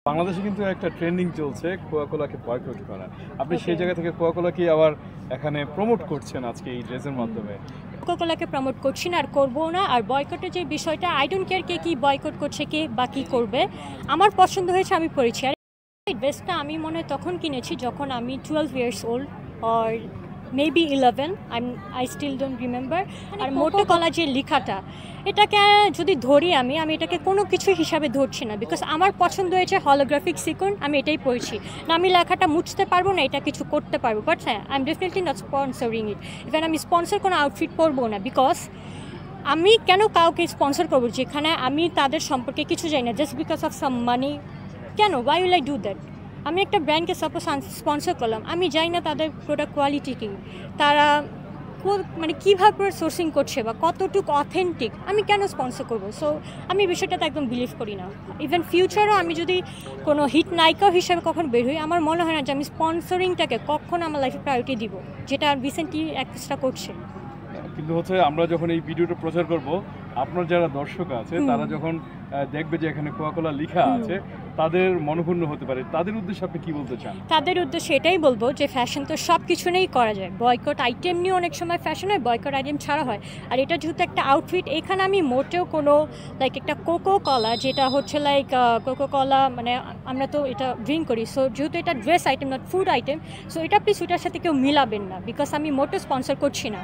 বাংলাদেশে কিন্তু একটা ট্রেন্ডিং চলছে কোকাকোলাকে বয়কট করা। আপনি সেই জায়গা থেকে কোকাকোলাকে আবার এখানে প্রমোট করছেন আজকে এই ড্রেসের মাধ্যমে। কোকাকোলাকে প্রমোট করছি না আর করবো না। আর বয়কটের যে বিষয়টা, আই ডোন্ট কেয়ার কে কী বয়কট করছে, কে বা কী করবে। আমার পছন্দ হয়েছে, আমি পরেছি। আর এই ড্রেসটা আমি মনে হয় তখন কিনেছি যখন আমি 12 years old or maybe 11, I still don't remember. আর মোটো কলা যে লেখাটা, এটাকে যদি ধরি আমি এটাকে কোনো কিছু হিসাবে ধরছি না, বিকজ আমার পছন্দ হয়েছে হলোগ্রাফিক সিকোয়েন্স, আমি এটাই পড়ছি না। আমি লেখাটা মুছতে পারবো না, এটা কিছু করতে পারবো, বাট হ্যাঁ, I am definitely not sponsoring it. Even আমি স্পন্সর কোনো আউটফিট পরবো না, বিকজ আমি কেন কাউকে স্পন্সর করবো যেখানে আমি তাদের সম্পর্কে কিছু জানি না, জাস্ট বিকজ অফ সাম মানি। কেন, why will I do that? আমি একটা ব্র্যান্ডকে সাপোজ স্পন্সর করলাম, আমি জানি না তাদের প্রোডাক্ট কোয়ালিটি কী, তারা মানে কীভাবে সোর্সিং করছে বা কতটুকু অথেন্টিক, আমি কেন স্পন্সর করবো? সো আমি বিষয়টাতে একদম বিলিভ করি না। ইভেন ফিউচারও আমি যদি কোনো হিট নায়িকাও হিসাবে কখন বের হই, আমার মনে হয় না যে আমি স্পন্সরিংটাকে কখন আমার লাইফে প্রায়োরিটি দিব, যেটা রিসেন্টলি একটা করছে। কিন্তু হচ্ছে আমরা যখন এই ভিডিওটা প্রচার করব, আপনার যারা দর্শক আছে তারা যখন দেখবে যে এখানে কোকাকোলা লেখা আছে, তাদের মনোক্ষুণ্ণ হতে পারে। তাদের উদ্দেশ্যে আপনি কি বলতে চান? তাদের উদ্দেশ্যে এটাই বলবো যে ফ্যাশন তো সব কিছু নিয়েই করা যায়। বয়কট আইটেম নিয়ে অনেক সময় ফ্যাশন হয়, বয়কট আইটেম ছাড়া হয়। আর এটা যেহেতু একটা আউটফিট, এখানে আমি মোটেও কোনো লাইক একটা কোকো কলা, যেটা হচ্ছে লাইক কোকো কলা, মানে আমরা তো এটা ড্রিঙ্ক করি, সো যেহেতু এটা dress item not food item, so এটা প্লিজ ওটার সাথে কেউ মিলাবেন না, বিকজ আমি মোটেও স্পন্সর করছি না।